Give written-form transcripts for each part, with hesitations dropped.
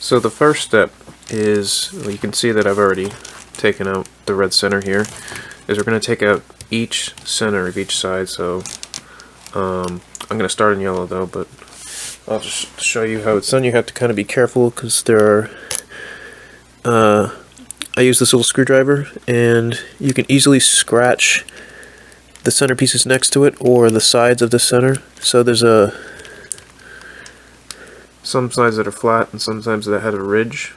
So the first step is, well, you can see that I've already taken out the red center here, is we're going to take out each center of each side. So I'm going to start in yellow though, but I'll just show you how it's done. You have to kind of be careful because there are, I use this little screwdriver and you can easily scratch the center pieces next to it or the sides of the center. So there's some sides that are flat and some sides that have a ridge.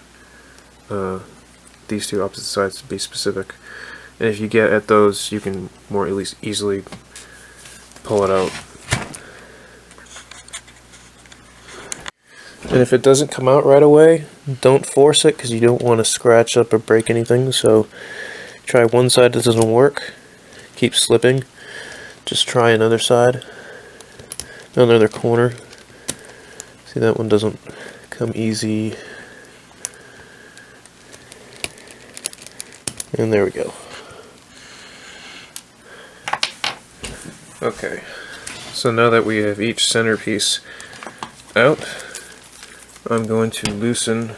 These two opposite sides to be specific. And if you get at those, you can more at least easily pull it out. And if it doesn't come out right away, don't force it because you don't want to scratch up or break anything. So try one side that doesn't work, keep slipping. Just try another side, another corner. See, that one doesn't come easy. And there we go. Okay, so now that we have each centerpiece out, I'm going to loosen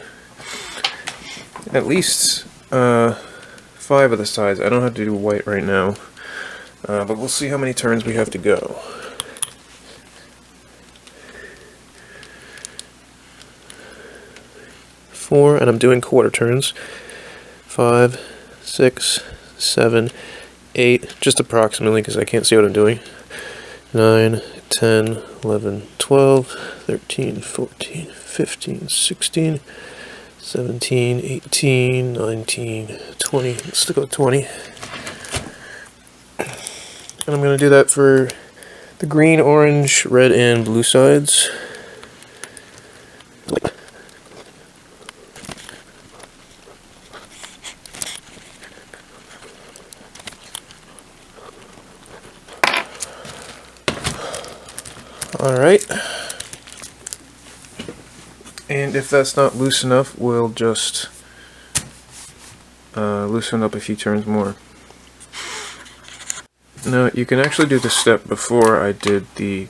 at least 5 of the sides. I don't have to do white right now, but we'll see how many turns we have to go. Four, and I'm doing quarter turns. 5, 6, 7, 8, just approximately because I can't see what I'm doing. 9, 10, 11, 12, 13, 14, 15, 16, 17, 18, 19, 20. Let's go 20. And I'm going to do that for the green, orange, red, and blue sides. Alright, and if that's not loose enough, we'll just loosen up a few turns more. Now, you can actually do this step before I did the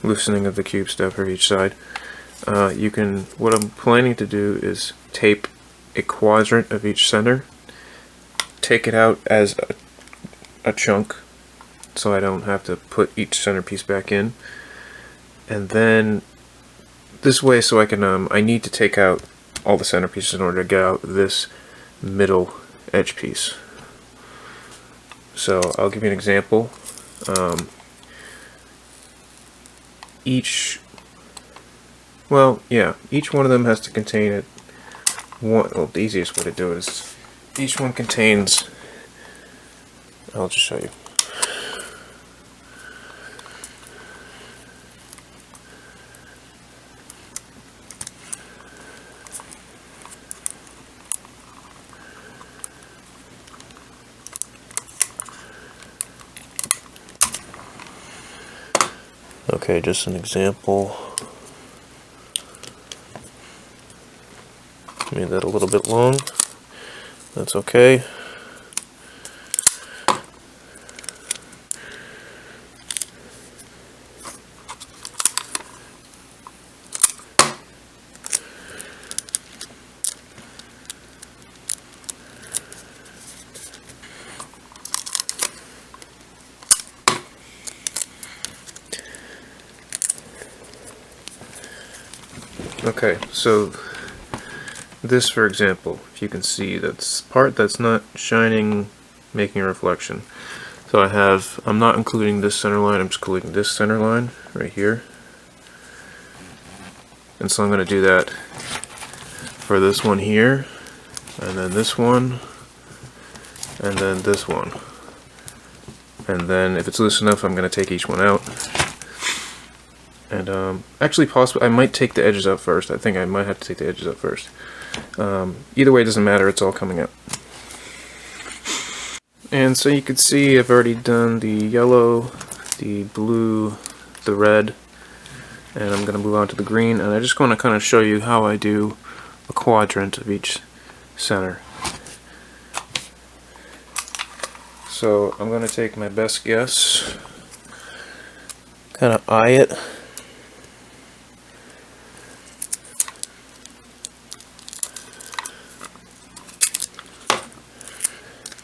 loosening of the cube step for each side. What I'm planning to do is tape a quadrant of each center, take it out as a chunk so I don't have to put each centerpiece back in. And then this way, so I can, I need to take out all the centerpieces in order to get out this middle edge piece. So I'll give you an example. Each one of them has to contain it. The easiest way to do it is each one contains, I'll just show you. Okay, just an example. Made that a little bit long. That's okay. Okay, so this, for example, if you can see, that's part that's not shining, making a reflection. So I'm not including this center line, I'm just including this center line right here. And so I'm going to do that for this one here, and then this one, and then this one. And then if it's loose enough, I'm going to take each one out. And actually, possibly, I might take the edges out first. I think I might have to take the edges out first. Either way, it doesn't matter. It's all coming out. And so you can see I've already done the yellow, the blue, the red, and I'm going to move on to the green. And I just want to kind of show you how I do a quadrant of each center. So I'm going to take my best guess, kind of eye it.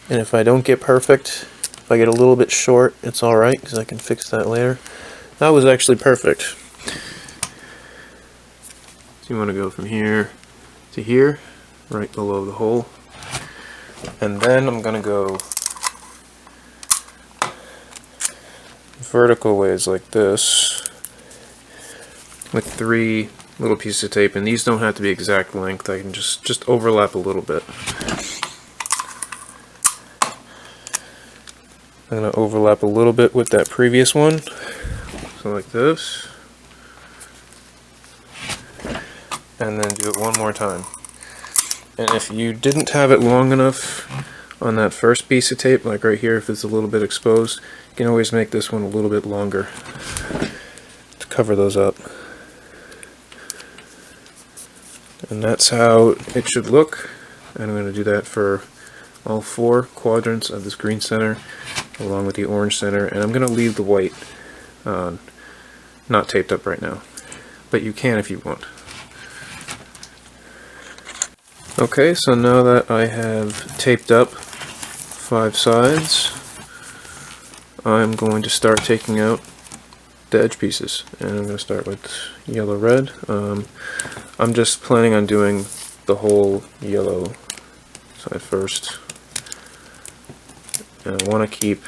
And if I don't get perfect, if I get a little bit short, it's alright, because I can fix that later. That was actually perfect. So you want to go from here to here, right below the hole. And then I'm going to go vertical ways like this, with 3 little pieces of tape, and these don't have to be exact length. I can just overlap a little bit. I'm going to overlap a little bit with that previous one, so like this, and then do it one more time. And if you didn't have it long enough on that first piece of tape, like right here, if it's a little bit exposed, you can always make this one a little bit longer to cover those up. And that's how it should look. And I'm going to do that for all 4 quadrants of this green center, along with the orange center. And I'm going to leave the white not taped up right now, but you can if you want. Okay, so now that I have taped up 5 sides, I'm going to start taking out the edge pieces, and I'm going to start with yellow red. I'm just planning on doing the whole yellow side first, and I want to keep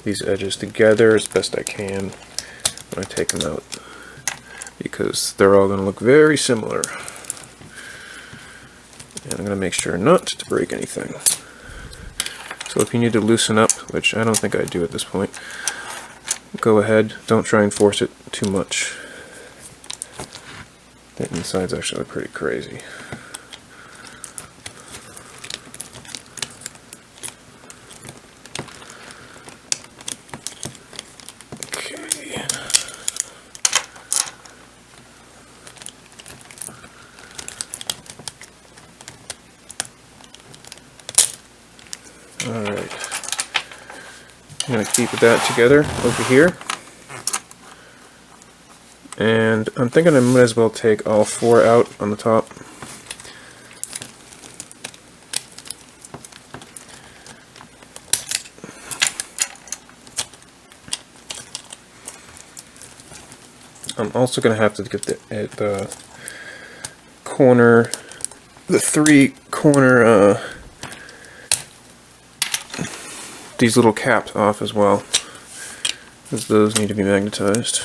these edges together as best I can when I take them out, because they're all going to look very similar, and I'm going to make sure not to break anything. So if you need to loosen up, which I don't think I do at this point, go ahead, don't try and force it too much. The inside's actually pretty crazy. Okay. Alright. I'm going to keep that together over here. And I'm thinking I might as well take all 4 out on the top. I'm also going to have to get the corner, the 3 corner, these little caps off as well, because those need to be magnetized.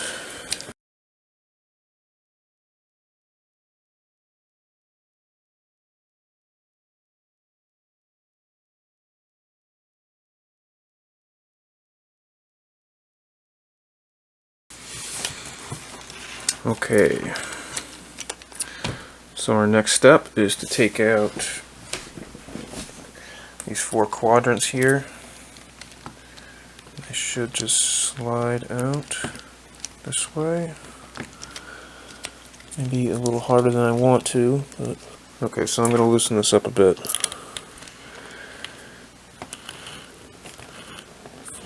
Okay, so our next step is to take out these 4 quadrants here. They should just slide out this way. Maybe a little harder than I want to, but okay, so I'm going to loosen this up a bit.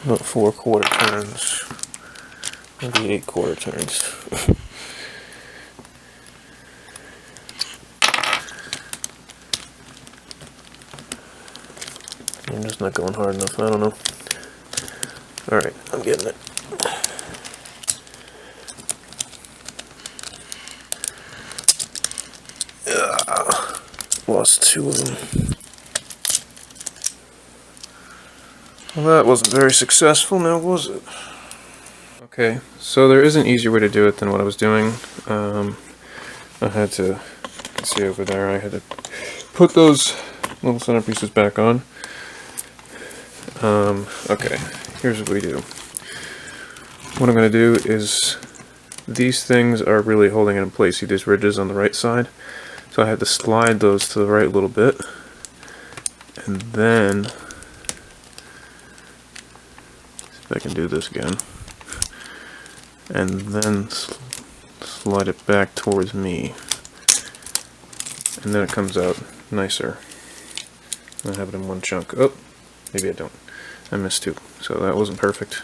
About 4 quarter turns, maybe 8 quarter turns. I'm just not going hard enough, I don't know. Alright, I'm getting it. Lost 2 of them. Well, that wasn't very successful, now was it? Okay, so there is an easier way to do it than what I was doing. I had to, you can see over there, I had to put those little center pieces back on. Okay, here's what we do. What I'm going to do is, these things are really holding it in place. See these ridges on the right side? So I had to slide those to the right a little bit, and then, see if I can do this again, and then slide it back towards me, and then it comes out nicer. I have it in one chunk. Oh, maybe I don't. I missed 2, so that wasn't perfect.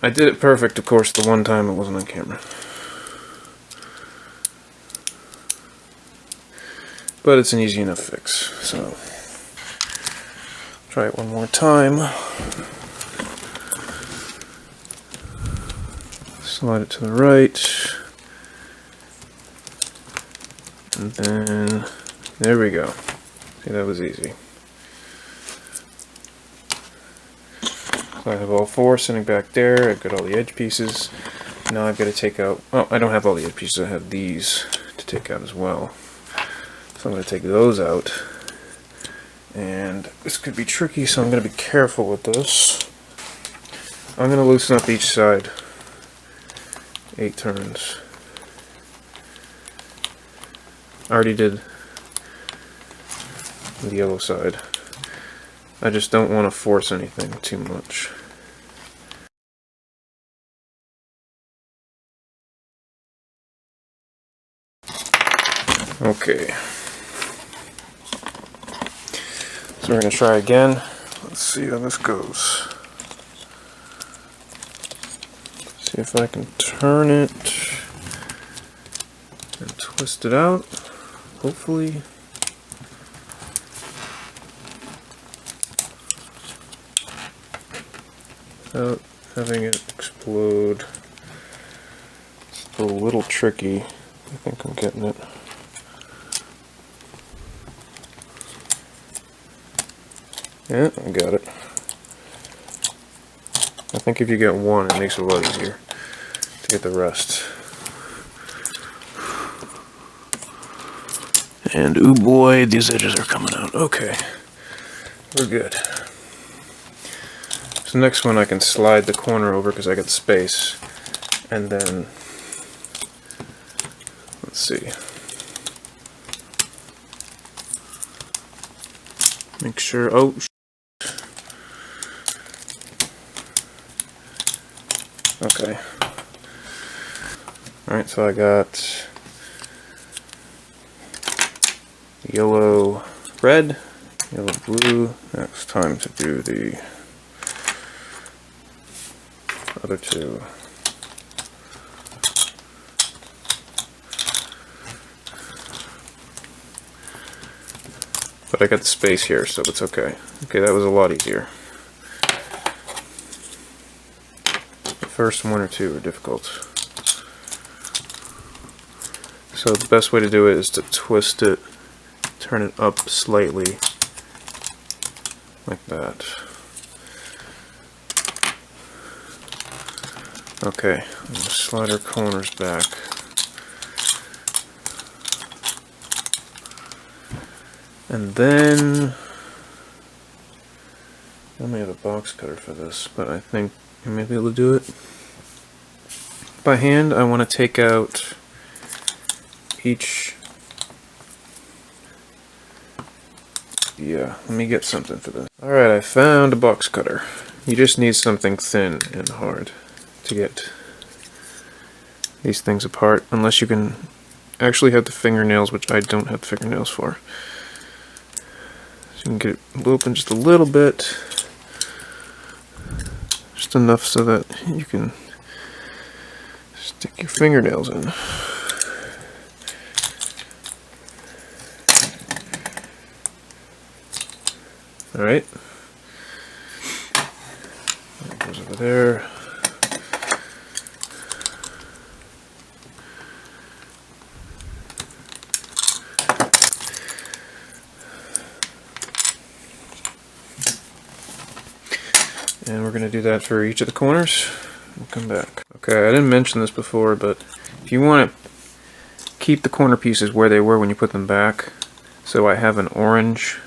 I did it perfect, of course, the one time it wasn't on camera. But it's an easy enough fix, so. Try it one more time. Slide it to the right. And then, there we go. See, that was easy. So I have all four sitting back there. I've got all the edge pieces. Now I've got to take out, oh, I don't have all the edge pieces. I have these to take out as well. So I'm going to take those out. And this could be tricky, so I'm going to be careful with this. I'm going to loosen up each side 8 turns. I already did the yellow side. I just don't want to force anything too much. Okay. So we're going to try again. Let's see how this goes. See if I can turn it and twist it out. Hopefully. Without having it explode. It's a little tricky. I think I'm getting it. Yeah, I got it. I think if you get one, it makes it a lot easier to get the rest. And ooh boy, these edges are coming out. Okay, we're good. So next one I can slide the corner over because I got space. And then, let's see. Make sure, oh, okay. Alright, so I got yellow, red, yellow, blue. Now it's time to do the other two. But I got the space here, so it's okay. Okay, that was a lot easier. The first one or two are difficult. So the best way to do it is to twist it, turn it up slightly, like that. Okay, I'm going to slide our corners back. And then, I may have a box cutter for this, but I think I may be able to do it. By hand, I want to take out each. Yeah, let me get something for this. Alright, I found a box cutter. You just need something thin and hard to get these things apart, unless you can actually have the fingernails, which I don't have the fingernails for. So you can get it open just a little bit, just enough so that you can stick your fingernails in. Alright, that goes over there. And we're going to do that for each of the corners. We'll come back. Okay, I didn't mention this before, but if you want to keep the corner pieces where they were when you put them back, so I have an orange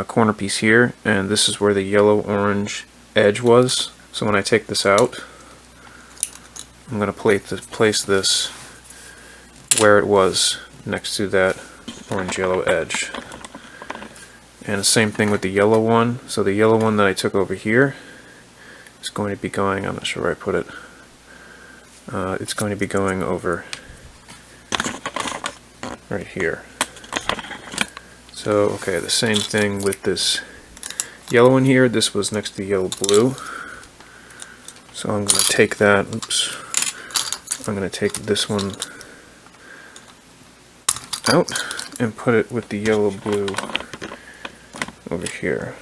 corner piece here, and this is where the yellow-orange edge was. So when I take this out, I'm going to place this where it was next to that orange-yellow edge. And the same thing with the yellow one. So the yellow one that I took over here is going to be going, I'm not sure where I put it, it's going to be going over right here. So, okay, the same thing with this yellow one here. This was next to the yellow-blue. So I'm going to take that, oops, I'm going to take this one out and put it with the yellow-blue over here.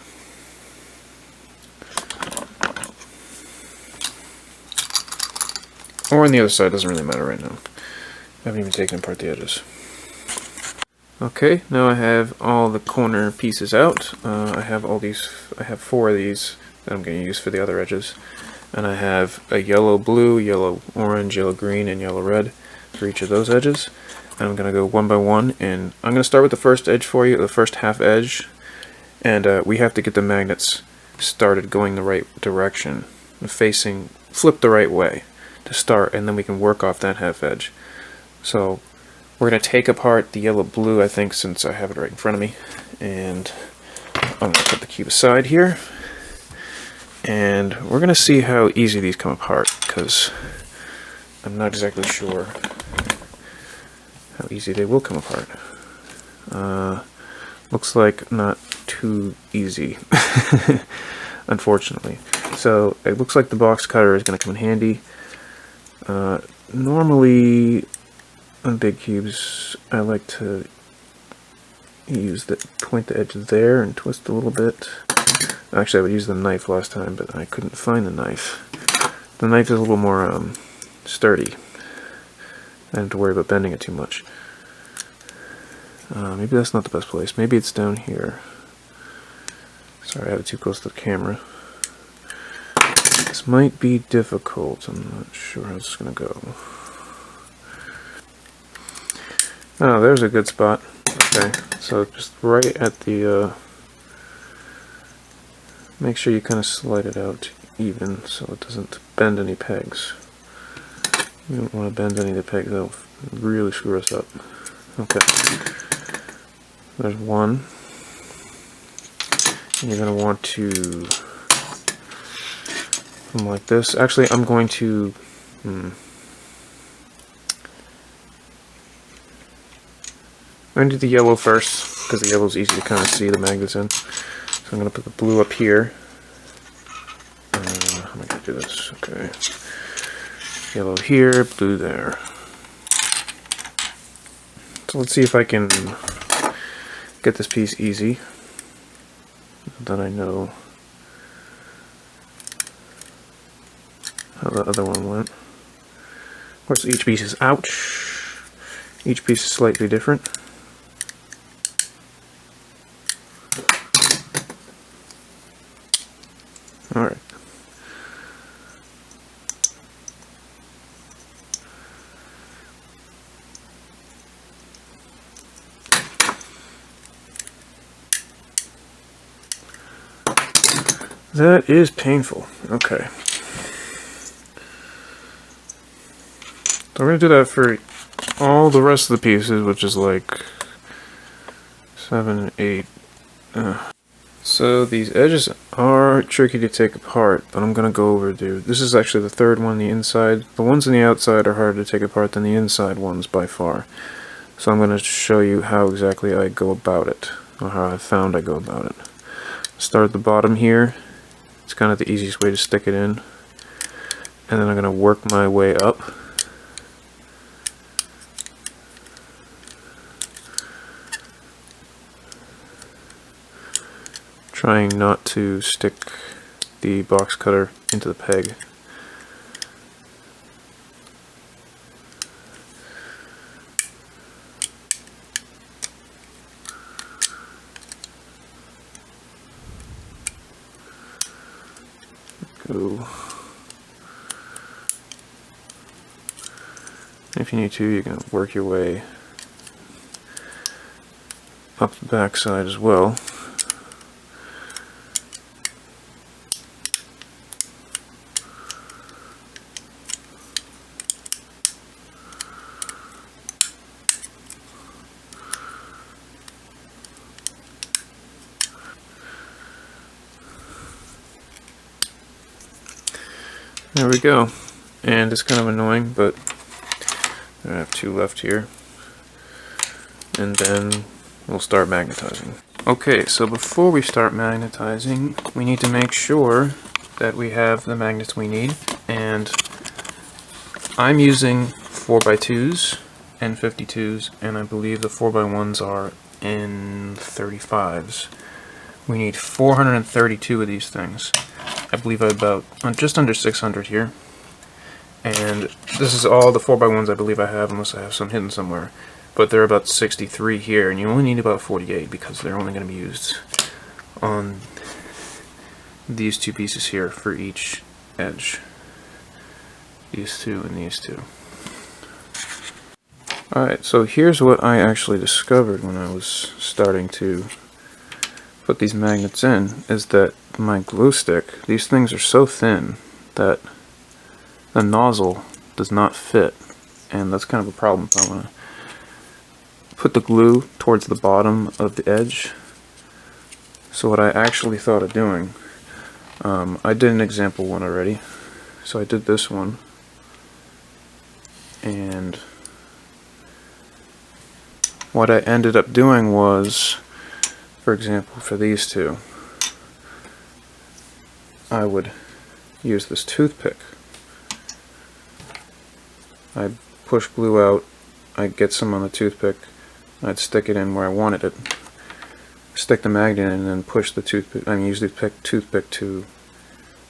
Or on the other side, doesn't really matter right now. I haven't even taken apart the edges. Okay, now I have all the corner pieces out. I have 4 of these that I'm going to use for the other edges. And I have a yellow blue, yellow orange, yellow green, and yellow red for each of those edges. And I'm going to go one by one, and I'm going to start with the first edge for you, the first half edge. And we have to get the magnets started going the right direction, flip the right way to start, and then we can work off that half edge. So we're going to take apart the yellow blue, I think, since I have it right in front of me. And I'm going to put the cube aside here. And we're going to see how easy these come apart, because I'm not exactly sure how easy they will come apart. Looks like not too easy, unfortunately. So it looks like the box cutter is going to come in handy. Normally on big cubes I like to point the edge there and twist a little bit. Actually, I would use the knife last time, but I couldn't find the knife. The knife is a little more sturdy. I don't have to worry about bending it too much. Maybe that's not the best place. Maybe it's down here. Sorry, I have it too close to the camera. This might be difficult. I'm not sure how this is going to go. Oh, there's a good spot. Okay, so just right at the... make sure you kind of slide it out even so it doesn't bend any pegs. You don't want to bend any of the pegs, that'll really screw us up. Okay. There's one. And you're going to want to come like this. Actually, I'm going to I'm going to do the yellow first, because the yellow is easy to kind of see the magnets in. So I'm going to put the blue up here. How am I going to do this? Okay. Yellow here, blue there. So let's see if I can get this piece easy. Then I know how the other one went. Of course, each piece is each piece is slightly different. Alright. That is painful. Okay. So we're going to do that for all the rest of the pieces, which is like 7, 8. So these edges are tricky to take apart, but I'm going to go over this is actually the third one, the inside. The ones on the outside are harder to take apart than the inside ones by far. So I'm going to show you how exactly I go about it, or how I found I go about it. Start at the bottom here. It's kind of the easiest way to stick it in. And then I'm going to work my way up. Trying not to stick the box cutter into the peg. Go. If you need to, you can work your way up the back side as well. There we go. And it's kind of annoying, but I have 2 left here. And then we'll start magnetizing. Okay, so before we start magnetizing, we need to make sure that we have the magnets we need. And I'm using 4x2s and 52s, and I believe the 4x1s are in 35s. We need 432 of these things. I believe I'm about just under 600 here. And this is all the 4x1s I believe I have, unless I have some hidden somewhere. But there are about 63 here, and you only need about 48 because they're only going to be used on these two pieces here for each edge. These two and these two. Alright, so here's what I actually discovered when I was starting to put these magnets in, is that my glue stick, these things are so thin that the nozzle does not fit, and that's kind of a problem if I want to put the glue towards the bottom of the edge. So what I actually thought of doing, I did an example one already, so I did this one, and what I ended up doing was, for example, for these two, I would use this toothpick. I'd push glue out, I'd get some on the toothpick, I'd stick it in where I wanted it, stick the magnet in, and then push the toothpick. I mean, use the toothpick to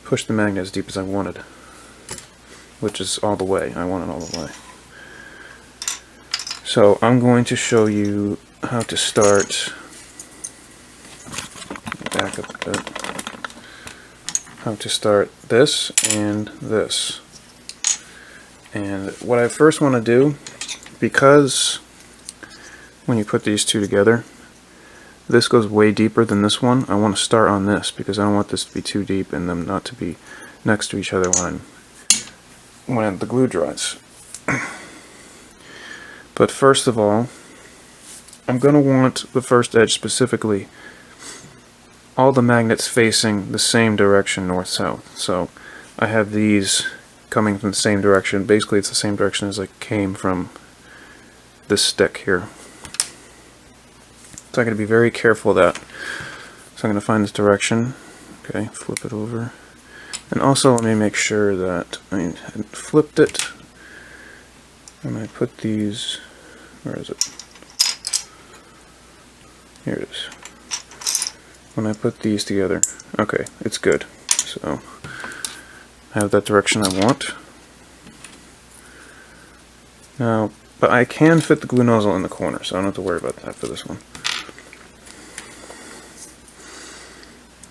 push the magnet as deep as I wanted, which is all the way. I want it all the way. So I'm going to show you how to start. Back up a bit. How to start this and this. And what I first want to do, because when you put these two together, this goes way deeper than this one. I want to start on this because I don't want this to be too deep and them not to be next to each other when the glue dries. But first of all, I'm going to want the first edge specifically, all the magnets facing the same direction, north-south. So I have these coming from the same direction. Basically it's the same direction as I came from this stick here. So I'm going to be very careful of that. So I'm going to find this direction. Okay, flip it over. And also let me make sure that I flipped it. And I put these, where is it? Here it is. When I put these together, okay, it's good. So I have that direction I want. Now, but I can fit the glue nozzle in the corner, so I don't have to worry about that for this one.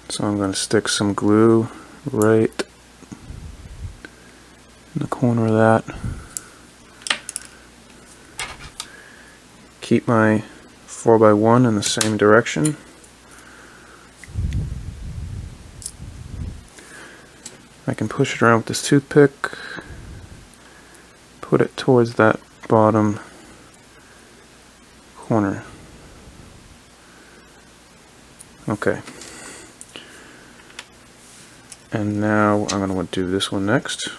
So I'm going to stick some glue right in the corner of that. Keep my 4x1 in the same direction. I can push it around with this toothpick, put it towards that bottom corner. Okay. And now I'm going to do this one next.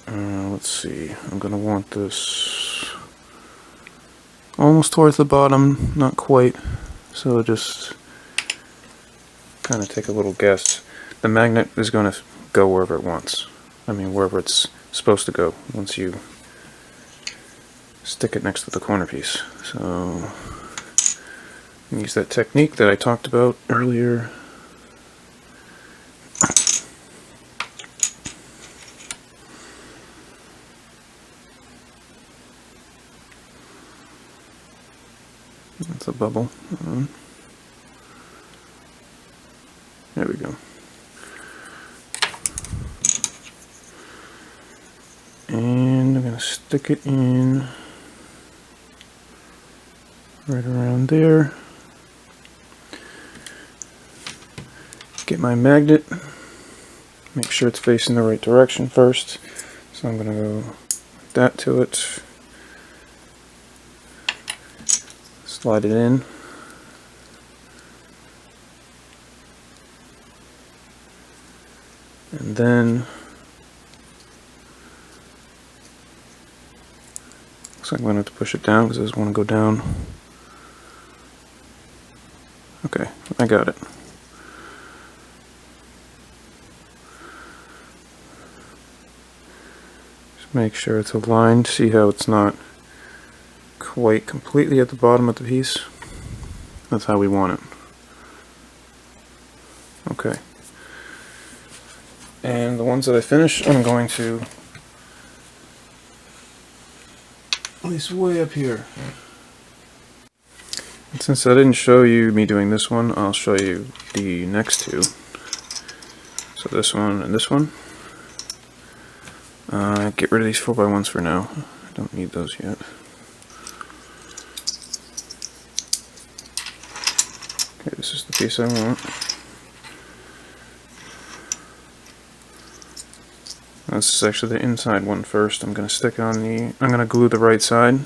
Let's see, I'm going to want this almost towards the bottom, not quite, so just kind of take a little guess. The magnet is going to go wherever it wants. I mean, wherever it's supposed to go once you stick it next to the corner piece. So use that technique that I talked about earlier. That's a bubble. There we go. And I'm going to stick it in right around there. Get my magnet. Make sure it's facing the right direction first. So I'm going to go like that to it. Slide it in. And then looks like I'm going to have to push it down because I just want to go down. Okay, I got it. Just make sure it's aligned. See how it's not quite completely at the bottom of the piece? That's how we want it. And the ones that I finish, I'm going to place way up here. And since I didn't show you me doing this one, I'll show you the next two. So this one and this one. Get rid of these 4x1s for now. I don't need those yet. Okay, this is the piece I want. This is actually the inside one first. I'm going to glue the right side.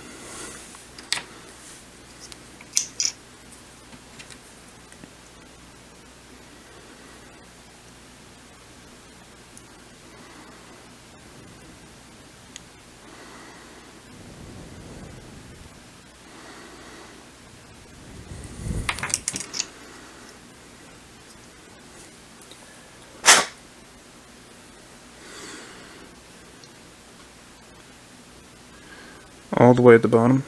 All the way at the bottom.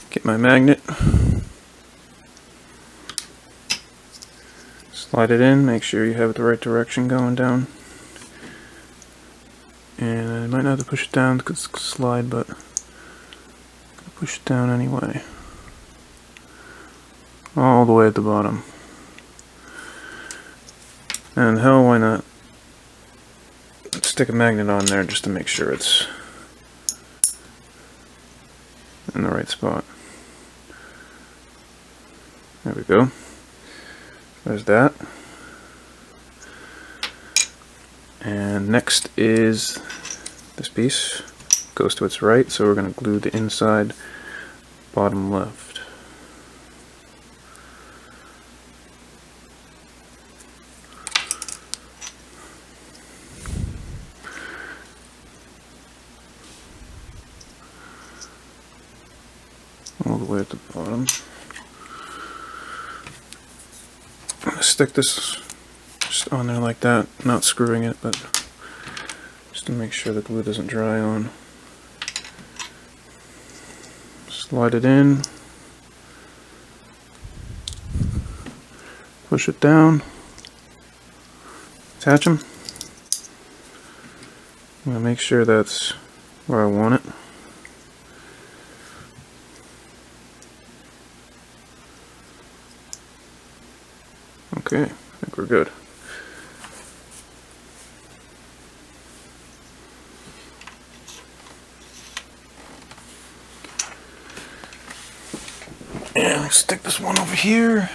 Get my magnet. Slide it in, make sure you have it the right direction going down. And I might not have to push it down because it's slide, but push it down anyway. All the way at the bottom. And hell, why not? Stick a magnet on there just to make sure it's in the right spot. There we go. There's that. And next is this piece. Goes to its right, so we're going to glue the inside bottom left. All the way at the bottom. I'm gonna stick this just on there like that, not screwing it, but just to make sure the glue doesn't dry on. Slide it in, push it down, attach them. I'm gonna make sure that's where I want it. Okay, I think we're good. And I'll stick this one over here.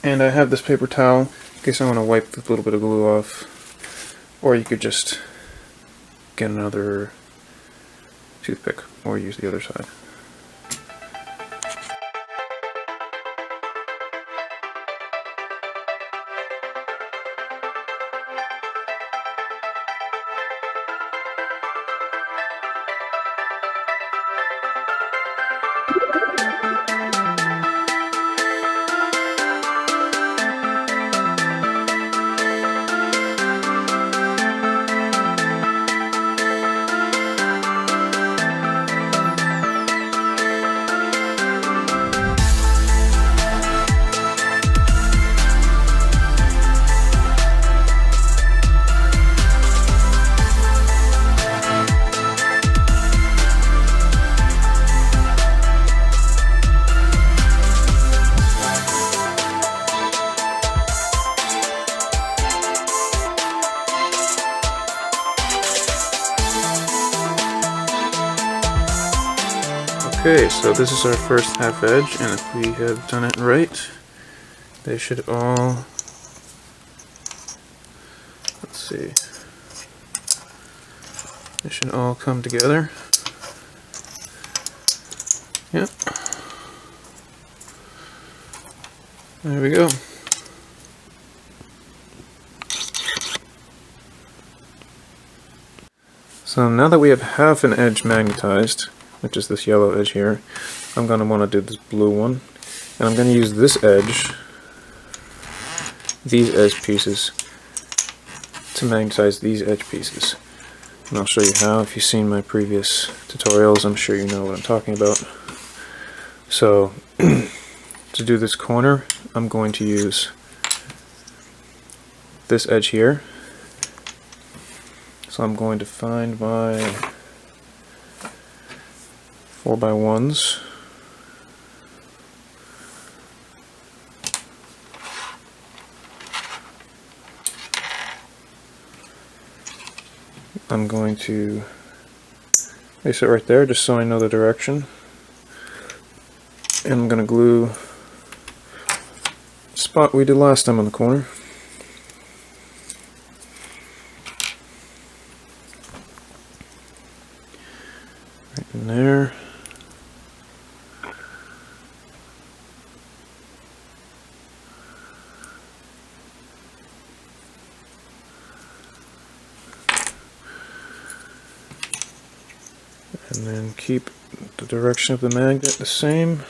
And I have this paper towel in case I want to wipe a little bit of glue off. Or you could just get another toothpick or use the other side. Okay, so this is our first half edge, and if we have done it right, they should all, let's see, they should all come together. Yep. There we go. So now that we have half an edge magnetized, which is this yellow edge here, I'm going to want to do this blue one. And I'm going to use this edge, these edge pieces, to magnetize these edge pieces. And I'll show you how. If you've seen my previous tutorials, I'm sure you know what I'm talking about. So, to do this corner, I'm going to use this edge here. So I'm going to find my 4x1s. I'm going to place it right there just so I know the direction. And I'm going to glue the spot we did last time on the corner. Right in there. And then keep the direction of the magnet the same.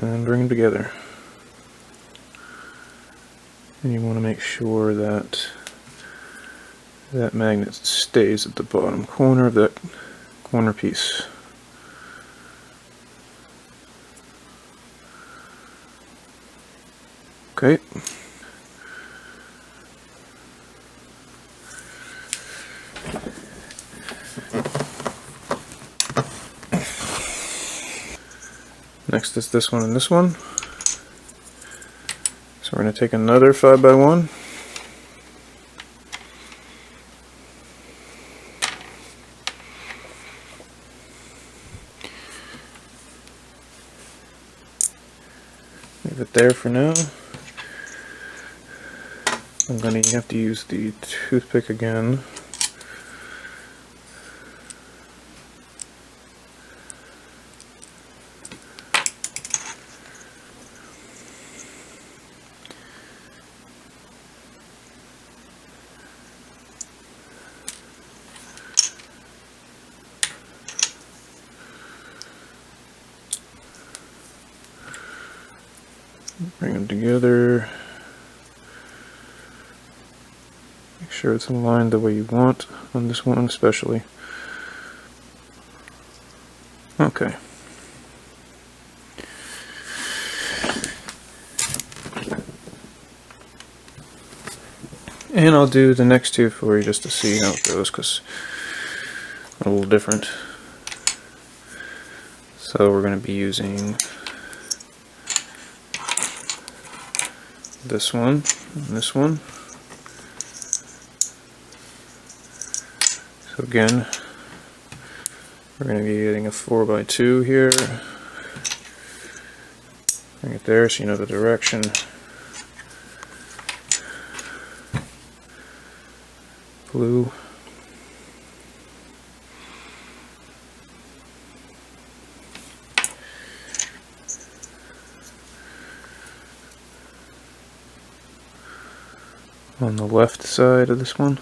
And bring them together. And you want to make sure that that magnet stays at the bottom corner of that corner piece. Okay. Next is this one and this one. So we're going to take another 5x1. Leave it there for now. I'm going to have to use the toothpick again. Bring them together. Make sure it's aligned the way you want on this one especially. Okay. And I'll do the next two for you just to see how it goes, because a little different. So we're going to be using this one and this one. So again, we're going to be getting a 4x2 here. Bring it there so you know the direction. Blue. On the left side of this one.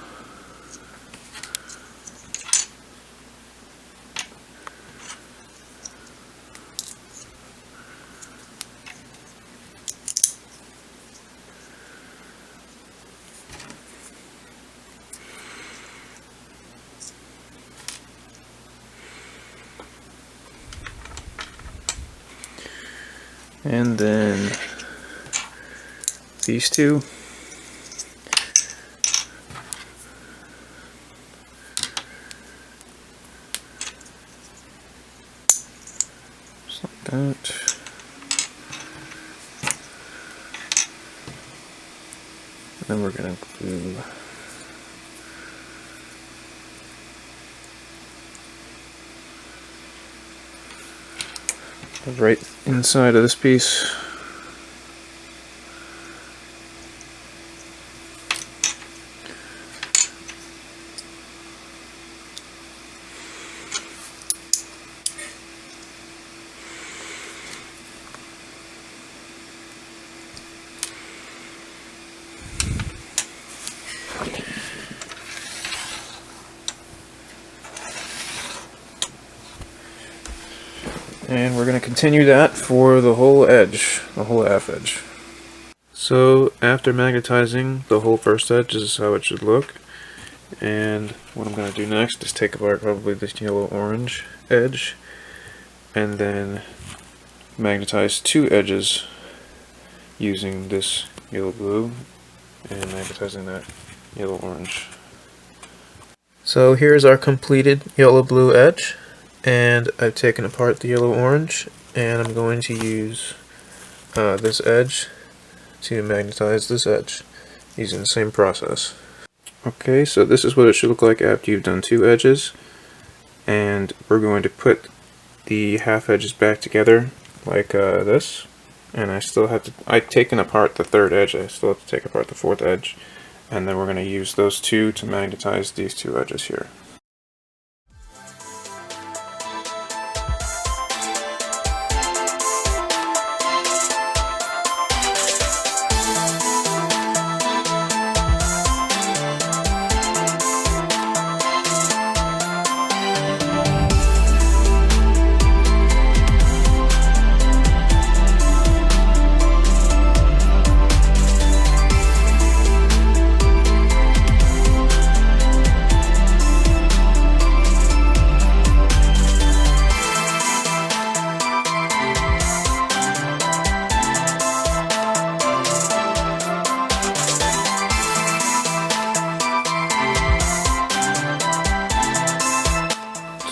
And then these two. Just like that. And then we're going to glue right inside of this piece. And we're going to continue that for the whole edge, the whole half edge. So after magnetizing the whole first edge, this is how it should look. And what I'm going to do next is take apart probably this yellow-orange edge and then magnetize two edges using this yellow-blue and magnetizing that yellow-orange. So here's our completed yellow-blue edge, and I've taken apart the yellow-orange, and I'm going to use this edge to magnetize this edge using the same process. Okay, so this is what it should look like after you've done two edges, and we're going to put the half edges back together like this, and I've taken apart the third edge, I still have to take apart the fourth edge, and then we're going to use those two to magnetize these two edges here.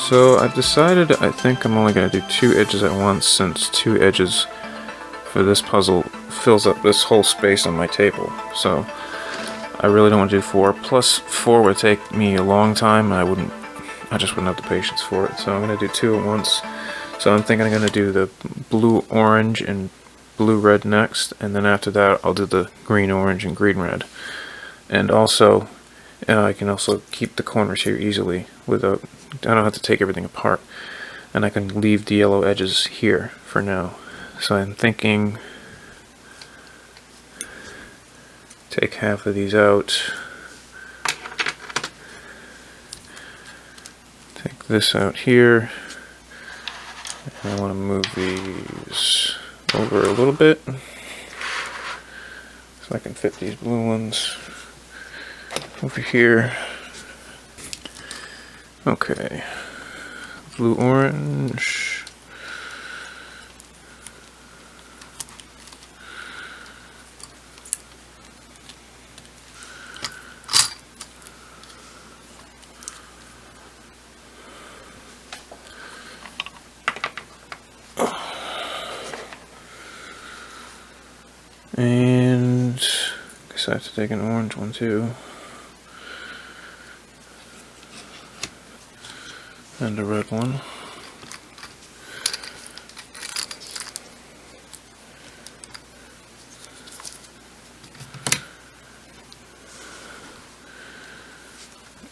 So I've decided I think I'm only going to do two edges at once, since two edges for this puzzle fills up this whole space on my table. So I really don't want to do four. Plus 4 would take me a long time, and I just wouldn't have the patience for it. So I'm going to do two at once. So I'm thinking I'm going to do the blue-orange and blue-red next, and then after that I'll do the green-orange and green-red. And also, I can also keep the corners here easily without, I don't have to take everything apart, and I can leave the yellow edges here for now. So I'm thinking take half of these out, take this out here, and I want to move these over a little bit so I can fit these blue ones over here. Okay, blue-orange. And I guess I have to take an orange one too. And a red one.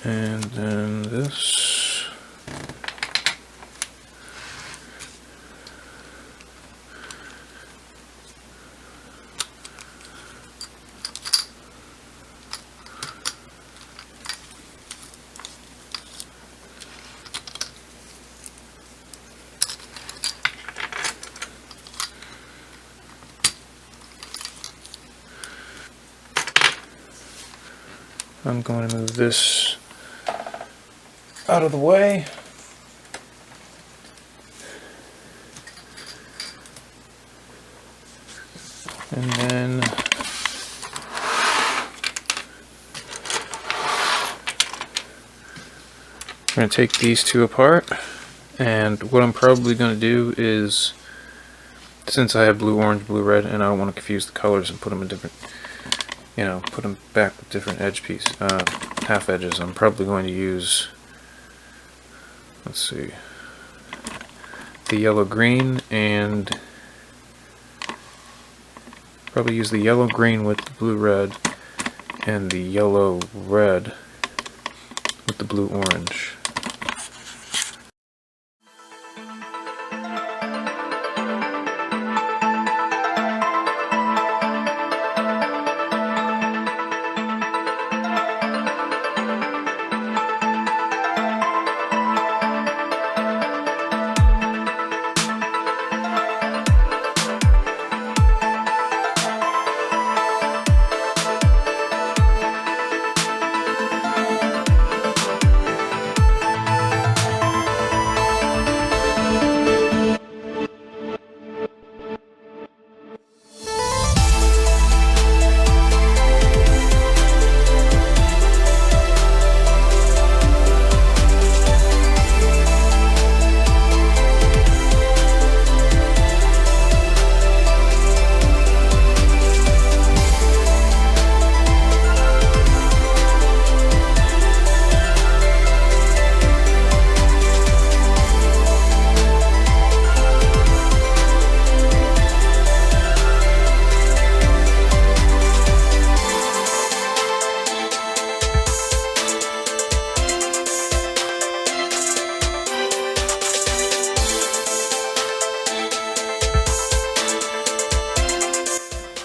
And then this. I'm going to move this out of the way. And then we're going to take these two apart. And what I'm probably going to do is, since I have blue, orange, blue, red, and I don't want to confuse the colors and put them in different, put them back with different edge half edges, I'm probably going to use, let's see, the yellow-green, and probably use the yellow-green with the blue-red, and the yellow-red with the blue-orange.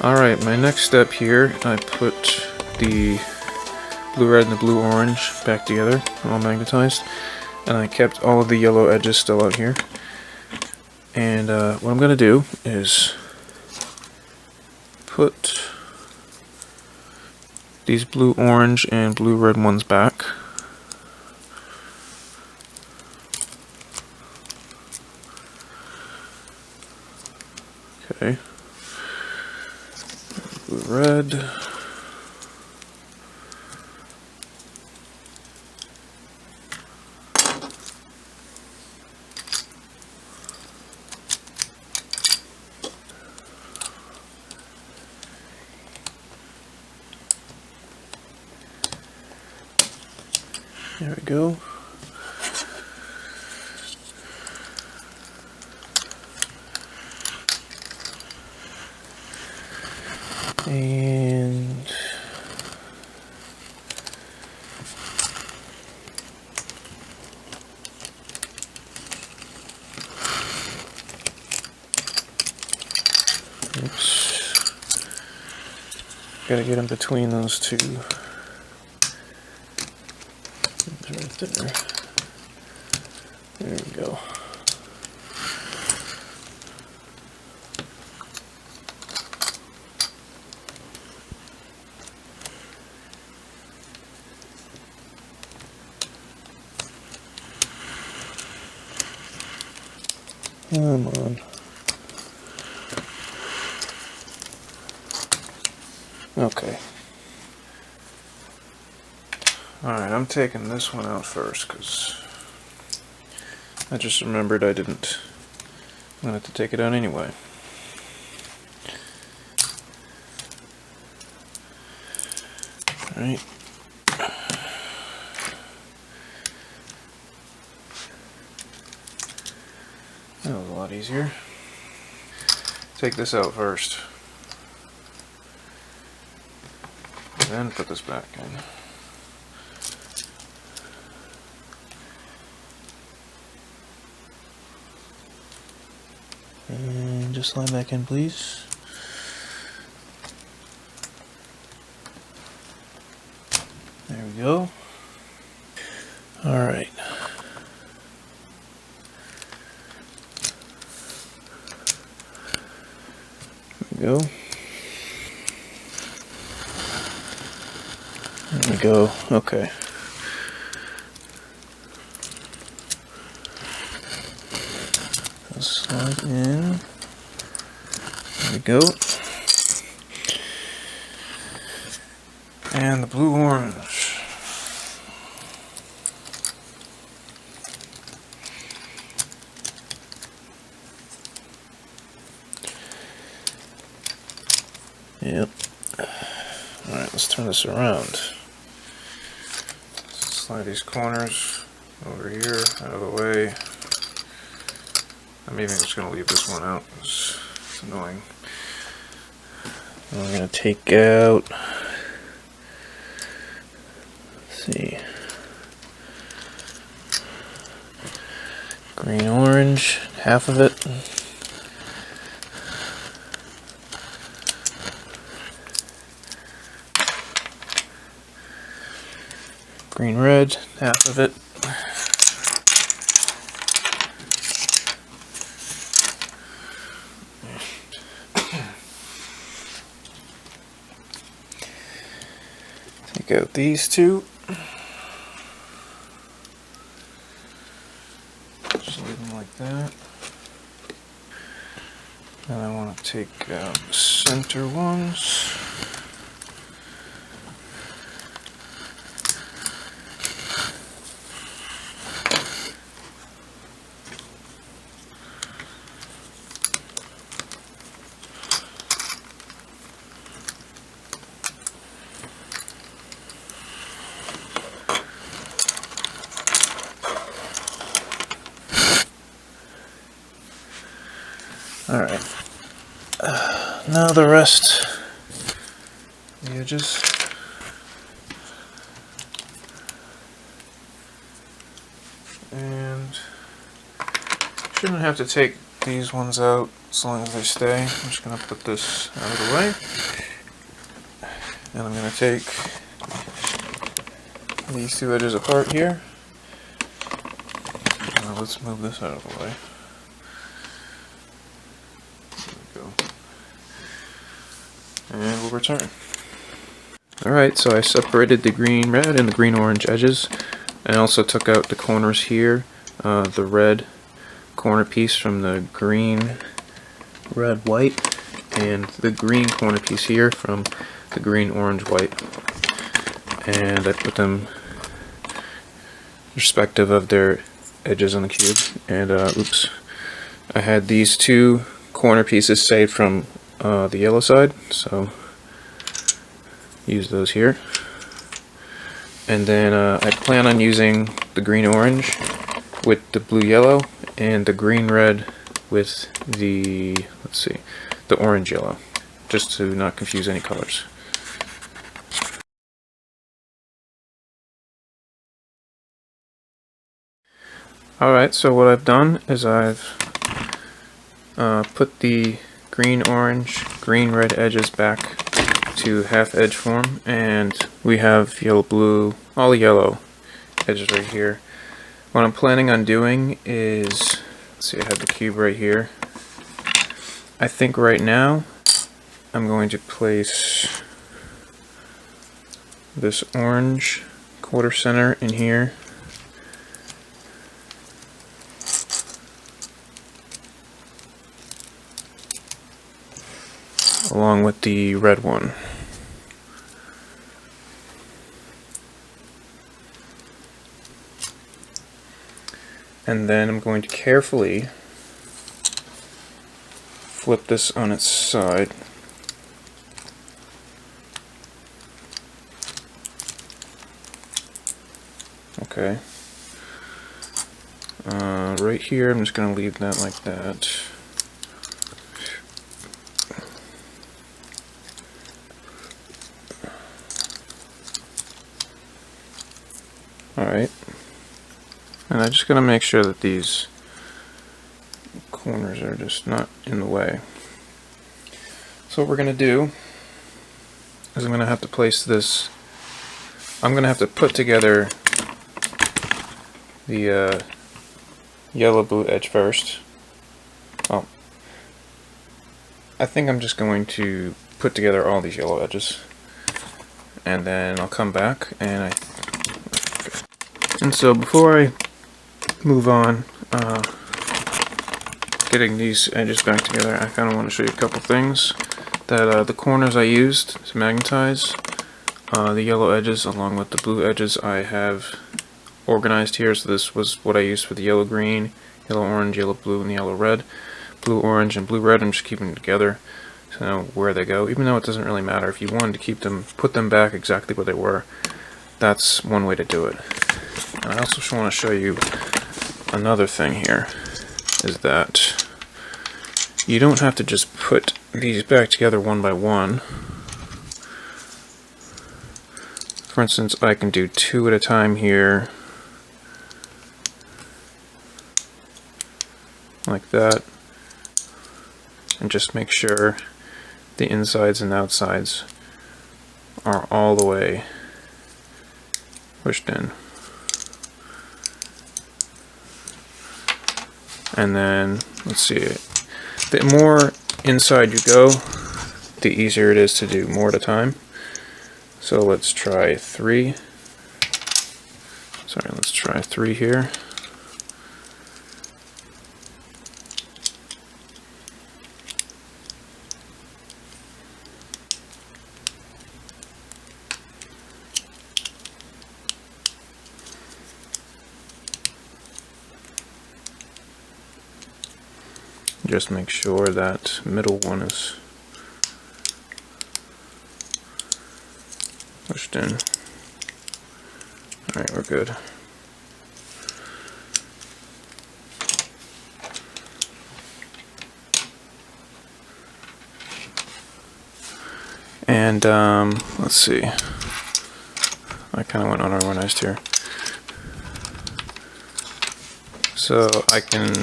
Alright, my next step here, I put the blue red and the blue orange back together, all magnetized, and I kept all of the yellow edges still out here. And what I'm going to do is put these blue orange and blue red ones back. Okay. Blue red. There we go. And oops. Gotta get in between those two. Right there. There we go. Come on. Okay. Alright, I'm taking this one out first because I just remembered I didn't want to take it out anyway. Alright. That was a lot easier. Take this out first. And then put this back in. And just slide back in, please. There we go. Alright. There we go. There we go. Okay. Slide in. There we go. And the blue orange. Yep. Alright, let's turn this around. Slide these corners over here, out of the way. I'm even just going to leave this one out, it's annoying. And I'm going to take out, let's see, green orange, half of it. Green red, half of it. Take out these two. Just leave them like that. And I want to take out the center ones. Alright, now the rest, the edges. And shouldn't have to take these ones out as long as they stay. I'm just going to put this out of the way. And I'm going to take these two edges apart here. Now let's move this out of the way. There we go. And we'll return. Alright, so I separated the green red and the green orange edges. I also took out the corners here, the red corner piece from the green red white, and the green corner piece here from the green orange white. And I put them respective of their edges on the cube. And oops, I had these two corner pieces saved from the yellow side, so use those here. And then I plan on using the green orange with the blue yellow and the green red with the, let's see, the orange yellow, just to not confuse any colors. Alright, so what I've done is I've put the green orange, green red edges back to half edge form, and we have yellow blue, all the yellow edges right here. What I'm planning on doing is, let's see, I have the cube right here. I think right now I'm going to place this orange quarter center in here. Along with the red one. And then I'm going to carefully flip this on its side. Okay. Right here, I'm just going to leave that like that. Alright, and I'm just going to make sure that these corners are just not in the way. So what we're going to do is I'm going to have to place this, I'm going to have to put together the yellow-blue edge first. Well, I think I'm just going to put together all these yellow edges, and then I'll come back and so before I move on, getting these edges back together, I kind of want to show you a couple things. That the corners I used to magnetize, the yellow edges along with the blue edges I have organized here. So this was what I used for the yellow green, yellow orange, yellow blue, and the yellow red. Blue orange and blue red, I'm just keeping them together so I know where they go, even though it doesn't really matter. If you wanted to keep them, put them back exactly where they were, that's one way to do it. And I also want to show you another thing here, is that you don't have to just put these back together one by one. For instance, I can do two at a time here, like that, and just make sure the insides and outsides are all the way pushed in. And then, let's see, the more inside you go, the easier it is to do more at a time. So let's try three. Sorry, let's try three here. Just make sure that middle one is pushed in. Alright, we're good. And let's see. I kind of went unorganized here. So I can,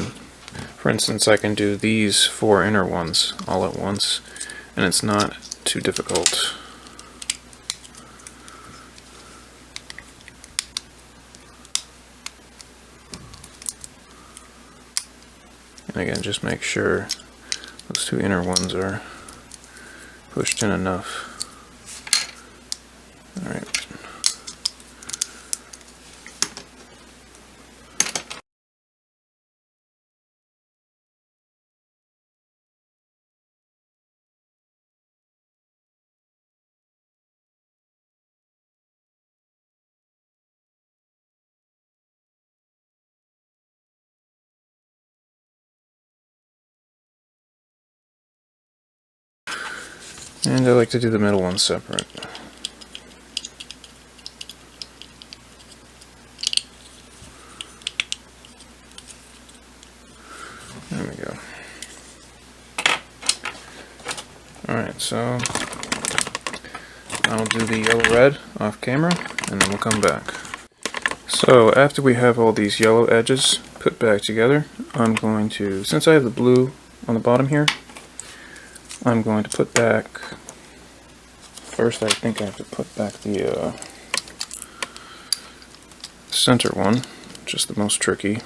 for For instance, I can do these 4 inner ones all at once, and it's not too difficult. And again, just make sure those 2 inner ones are pushed in enough. Alright. And I like to do the middle one separate. There we go. Alright, so I'll do the yellow-red off camera, and then we'll come back. So after we have all these yellow edges put back together, I'm going to, since I have the blue on the bottom here, I'm going to put back, first I think I have to put back the center one, just the most tricky.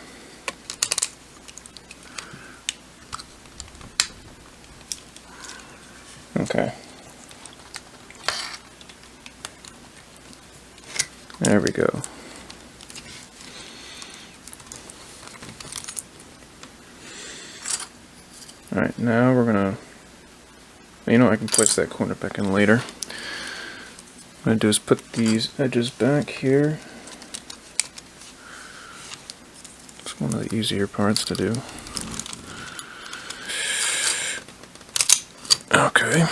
Okay. There we go. Alright, now we're gonna, you know, I can place that corner back in later. What I'm gonna do is put these edges back here. It's one of the easier parts to do. Okay.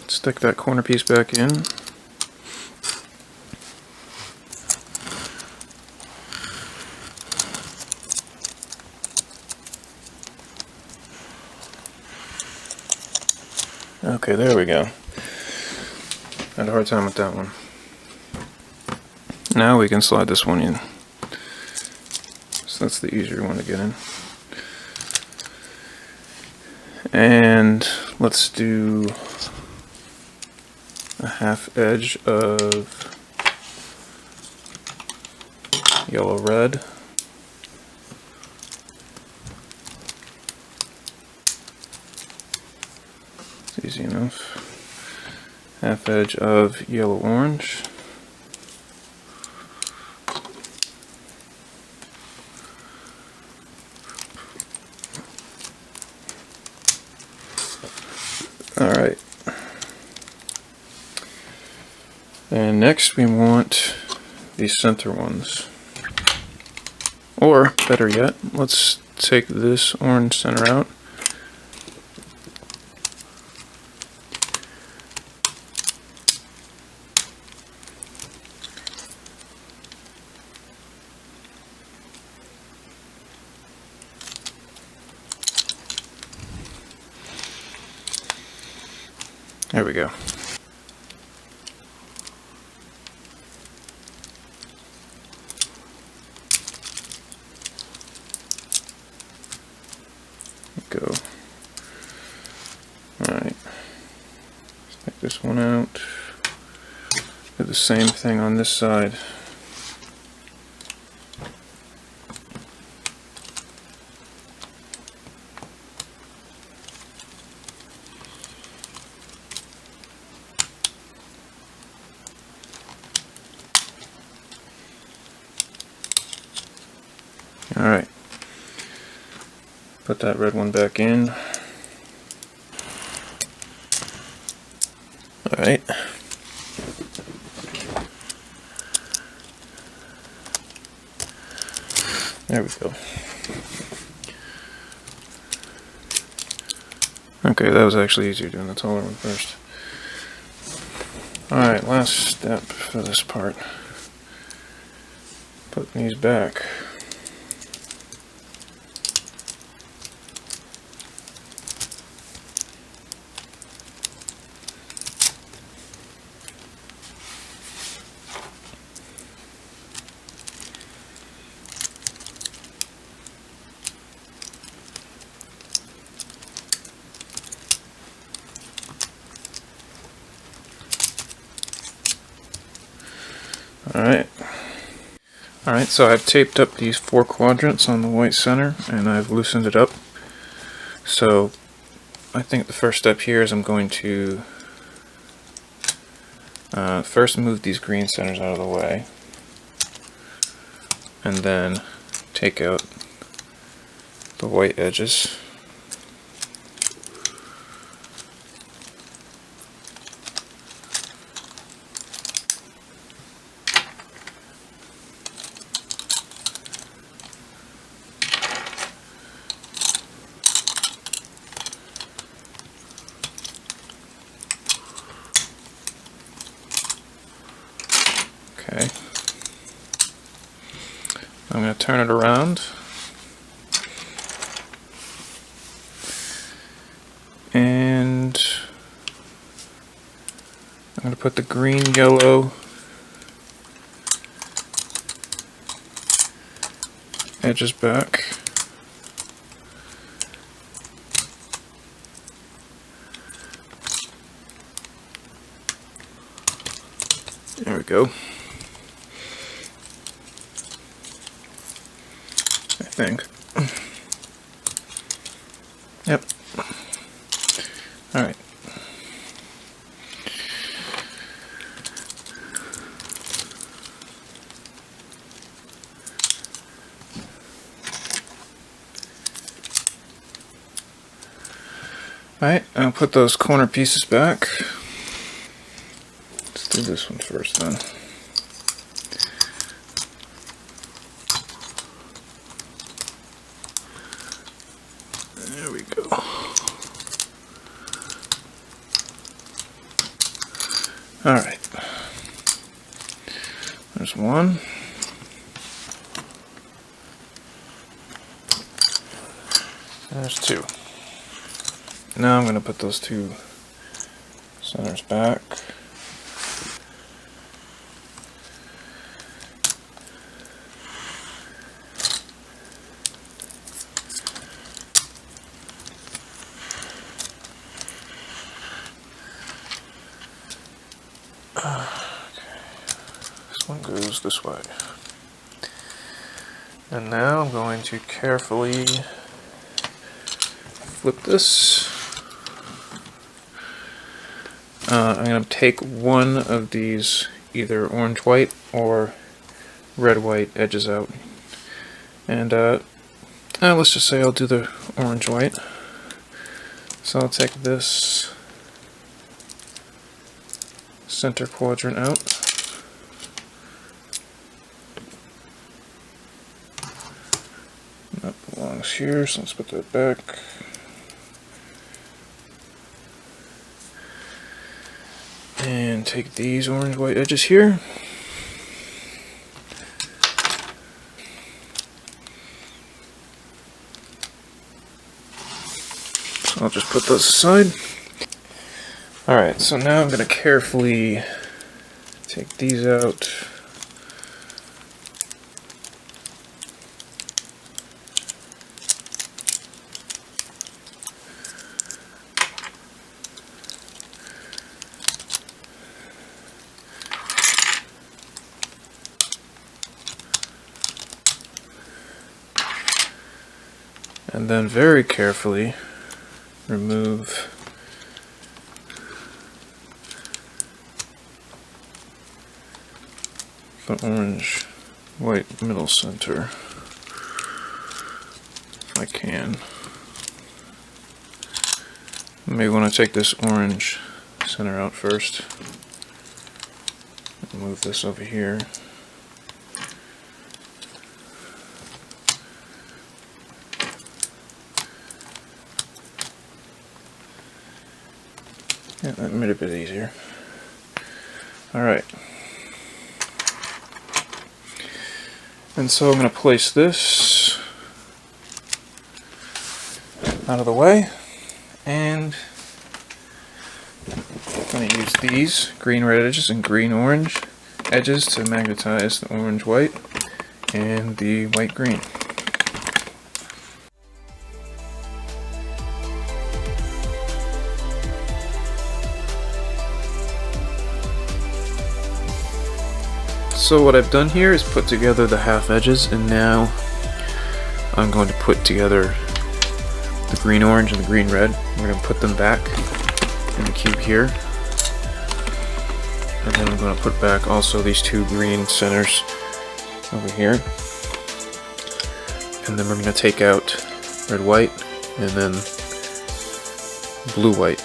Stick that corner piece back in. Okay, there we go. Had a hard time with that one. Now we can slide this one in. So that's the easier one to get in. And let's do a half edge of yellow-red. Easy enough. Half edge of yellow-orange. Alright. And next we want the center ones. Or, better yet, let's take this orange center out. There we go. Go. Alright. Let's take this one out. Do the same thing on this side. Alright, put that red one back in. Alright. There we go. Okay, that was actually easier doing the taller one first. Alright, last step for this part. Put these back. Alright, so I've taped up these 4 quadrants on the white center, and I've loosened it up. So I think the first step here is I'm going to first move these green centers out of the way, and then take out the white edges. Okay. I'm going to turn it around. And I'm going to put the green, yellow edges back. There we go. I think. Yep. Alright. Alright, I'll put those corner pieces back. Let's do this one first then. There we go. Alright. There's one. There's two. Now I'm going to put those 2 centers back. This one goes this way. And now I'm going to carefully flip this. I'm going to take one of these either orange-white or red-white edges out. And let's just say I'll do the orange-white. So I'll take this center quadrant out. That belongs here, so let's put that back. And take these orange-white edges here. So I'll just put those aside. Alright, so now I'm going to carefully take these out. And then very carefully remove the orange-white middle center, if I can. Maybe want to take this orange center out first. Move this over here. Yeah, that made it a bit easier. Alright. And so I'm going to place this out of the way, and I'm going to use these green red edges and green orange edges to magnetize the orange white and the white green. So what I've done here is put together the half edges, and now I'm going to put together the green orange and the green red. We're going to put them back in the cube here. And then I'm going to put back also these two green centers over here. And then we're going to take out red, white, and then blue, white.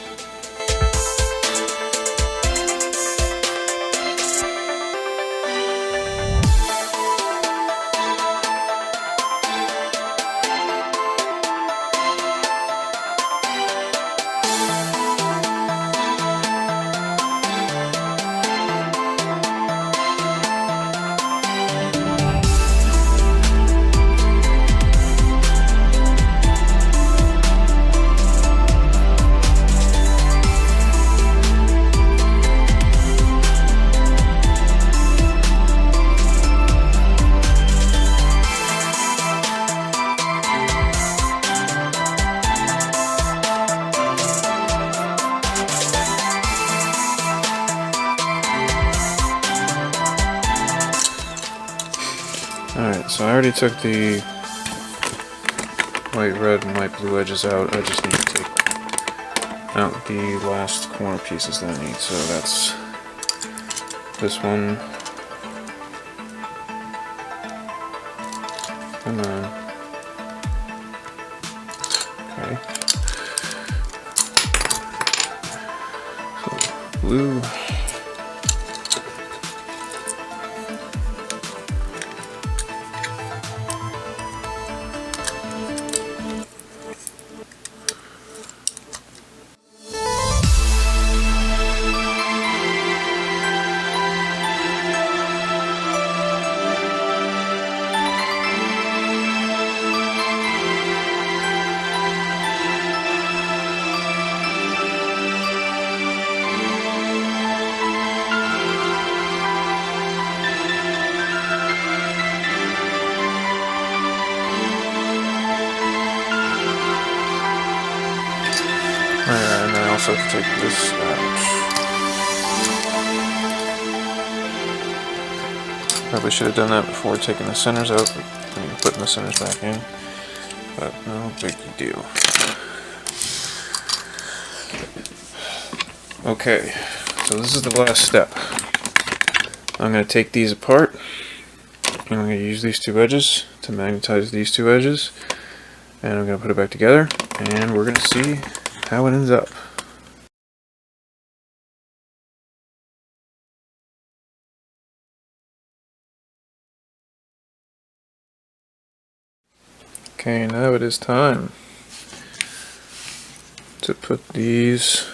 Alright, so I already took the white, red, and white, blue edges out. I just need to take out the last corner pieces that I need. So that's this one. Come on. Okay. So blue. And I also have to take this out. Probably should have done that before taking the centers out, putting the centers back in, but no big deal. Okay, so this is the last step. I'm going to take these apart, and I'm going to use these two edges to magnetize these two edges, and I'm going to put it back together, and we're going to see how it ends up. Okay, now it is time to put these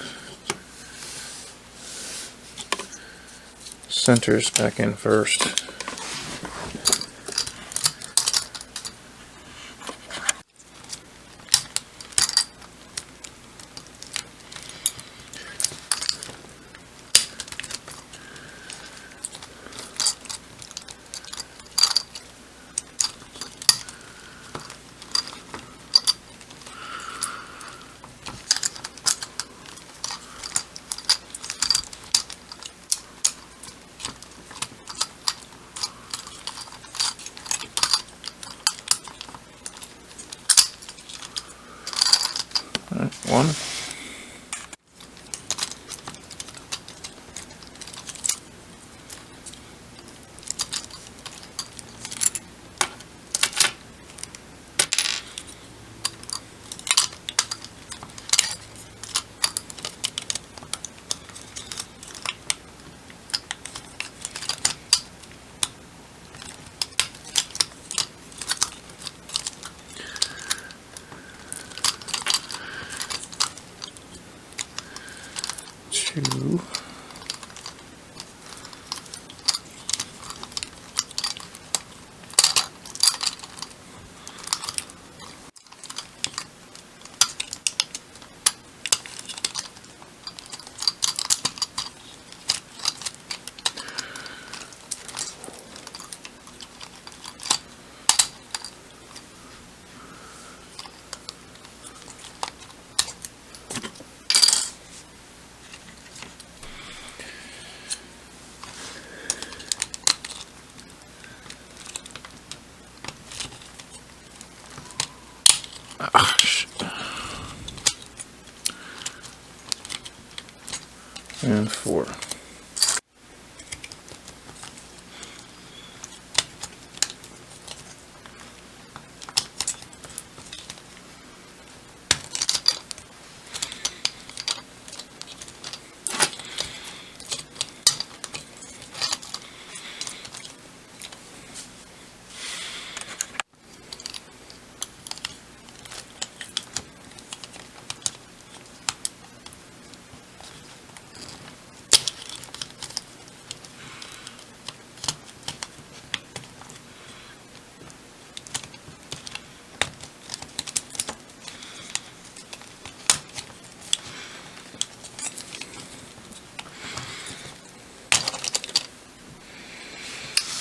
centers back in first. One. Two. And 4.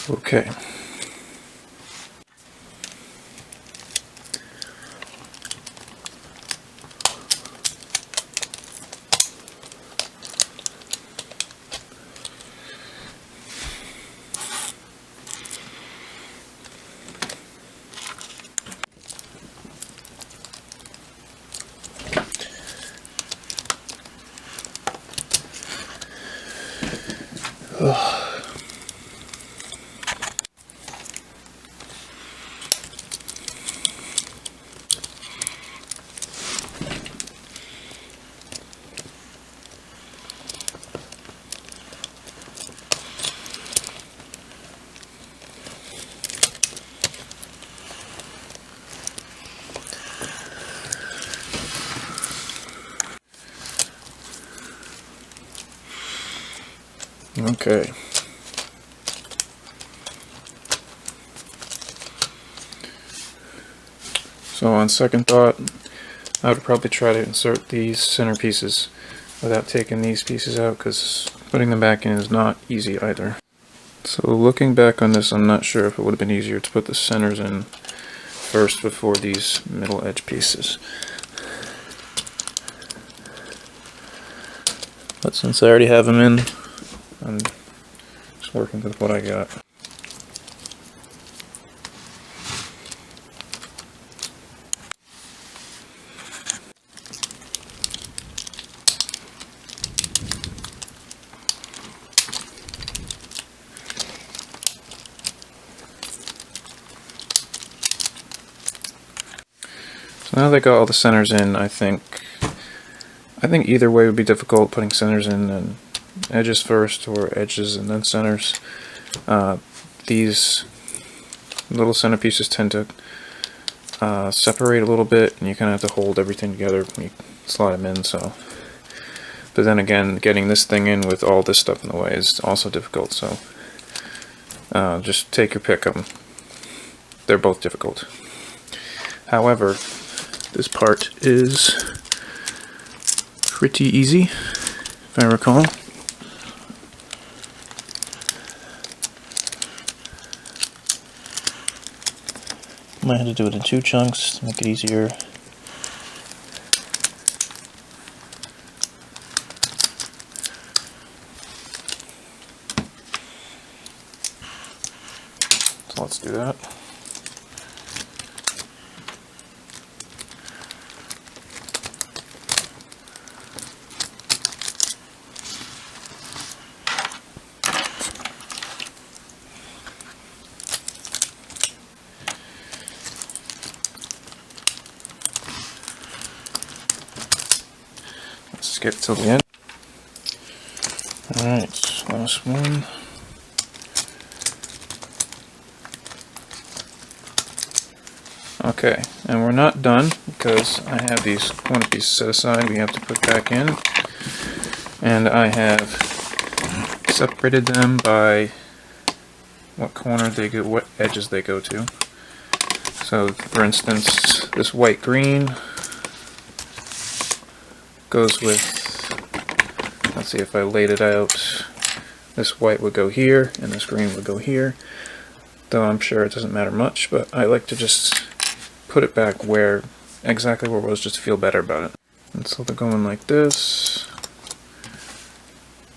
Okay. Okay. So on second thought, I would probably try to insert these center pieces without taking these pieces out, because putting them back in is not easy either. So looking back on this, I'm not sure if it would have been easier to put the centers in first before these middle edge pieces. But since I already have them in, I'm just working with what I got. So now that I got all the centers in, I think either way would be difficult, putting centers in and edges first, or edges and then centers. These little center pieces tend to separate a little bit, and you kind of have to hold everything together when you slide them in. So, but then again, getting this thing in with all this stuff in the way is also difficult. So just take your pick of them. They're both difficult. However, this part is pretty easy, if I recall. Might have to do it in 2 chunks to make it easier. So let's do that. Skip till the end. Alright, last one. Okay, and we're not done because I have these corner pieces set aside we have to put back in, and I have separated them by what corner they go, what edges they go to. So, for instance, this white green goes with, let's see, if I laid it out, this white would go here and this green would go here, though I'm sure it doesn't matter much, but I like to just put it back where, exactly where it was, just to feel better about it. And so they're going like this,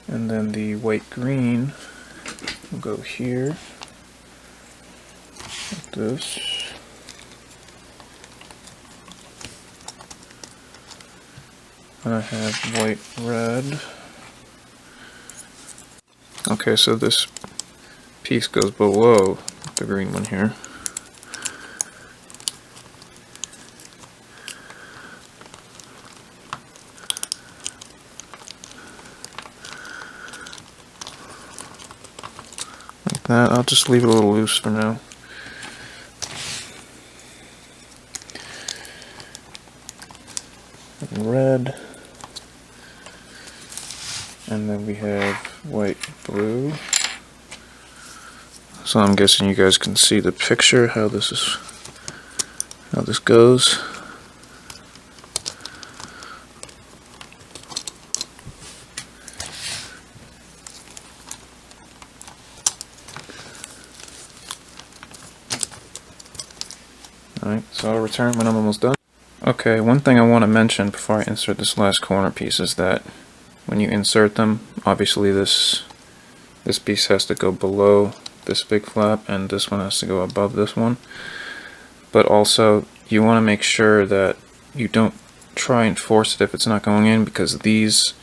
and then the white green will go here, like this. And I have white, red. Okay, so this piece goes below the green one here. Like that. I'll just leave it a little loose for now. Red. And then we have white, blue. So I'm guessing you guys can see the picture, how this goes. Alright, so I'll return when I'm almost done. Okay, one thing I want to mention before I insert this last corner piece is that when you insert them, obviously this piece has to go below this big flap and this one has to go above this one. But also, you want to make sure that you don't try and force it if it's not going in, because these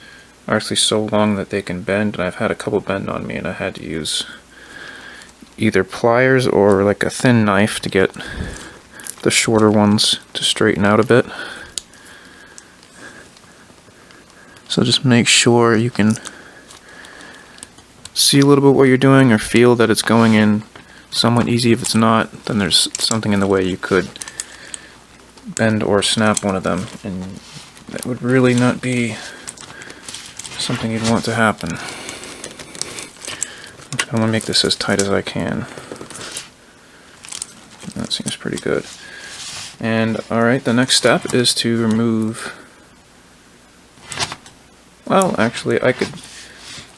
are actually so long that they can bend, and I've had a couple bend on me and I had to use either pliers or like a thin knife to get the shorter ones to straighten out a bit. So just make sure you can see a little bit what you're doing or feel that it's going in somewhat easy. If it's not, then there's something in the way. You could bend or snap one of them, and that would really not be something you'd want to happen. I'm just going to make this as tight as I can. That seems pretty good. And alright, the next step is to remove... Well, actually, I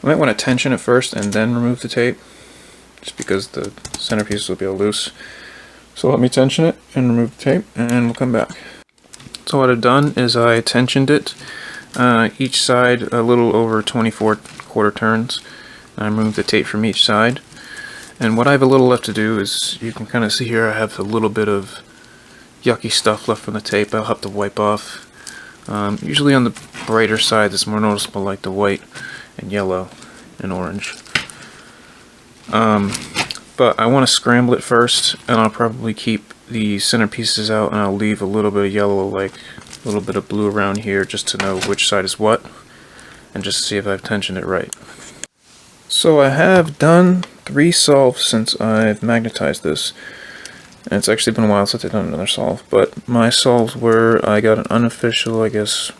might want to tension it first and then remove the tape, just because the centerpiece will be a little loose. So let me tension it and remove the tape, and we'll come back. So what I've done is I tensioned it, each side a little over 24 quarter turns. I removed the tape from each side. And what I have a little left to do is, you can kind of see here, I have a little bit of yucky stuff left from the tape I'll have to wipe off. Usually on the brighter side it's more noticeable, like the white and yellow and orange. But I want to scramble it first, and I'll probably keep the center pieces out, and I'll leave a little bit of yellow, like a little bit of blue around here, just to know which side is what, and just to see if I've tensioned it right. So I have done 3 solves since I've magnetized this. And it's actually been a while since I've done another solve, but my solves were, I got an unofficial, I guess,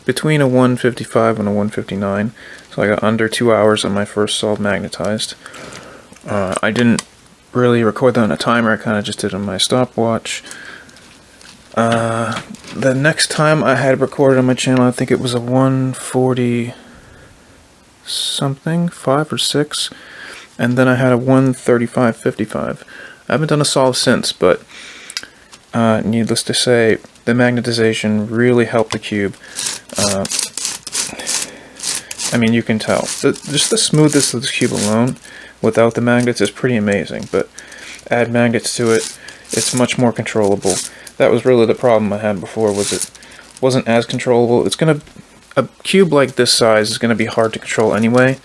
between a 155 and a 159, so I got under 2 hours on my first solve magnetized. I didn't really record that on a timer, I kind of just did it on my stopwatch. The next time I had recorded on my channel, I think it was a 140 something, 5 or 6, and then I had a 135.55. I haven't done a solve since, but needless to say, the magnetization really helped the cube. I mean, you can tell. Just the smoothness of the cube alone, without the magnets, is pretty amazing, but add magnets to it, it's much more controllable. That was really the problem I had before, was it wasn't as controllable. A cube like this size is going to be hard to control anyway,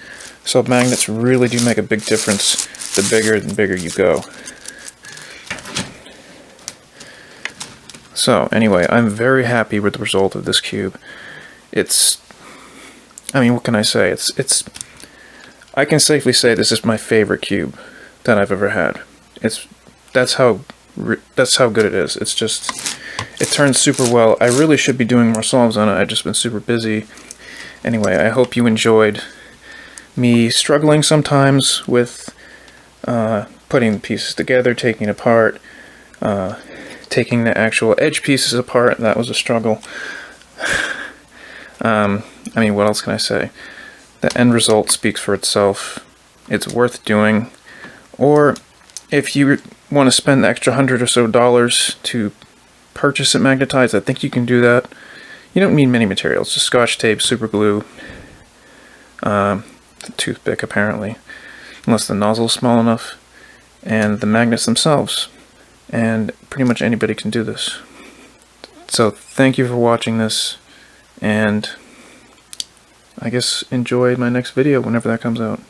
so magnets really do make a big difference the bigger you go. So anyway, I'm very happy with the result of this cube. I mean, what can I say? I can safely say this is my favorite cube that I've ever had. That's how good it is. It turns super well. I really should be doing more solves on it. I've just been super busy. Anyway, I hope you enjoyed me struggling sometimes with putting the pieces together, taking it apart, taking the actual edge pieces apart. That was a struggle. I mean, what else can I say? The end result speaks for itself. It's worth doing. Or if you want to spend the extra $100 or so to purchase it magnetized, I think you can do that. You don't need many materials, just scotch tape, super glue, the toothpick apparently, unless the nozzle is small enough, and the magnets themselves. And pretty much anybody can do this. So thank you for watching this, And I guess enjoy my next video whenever that comes out.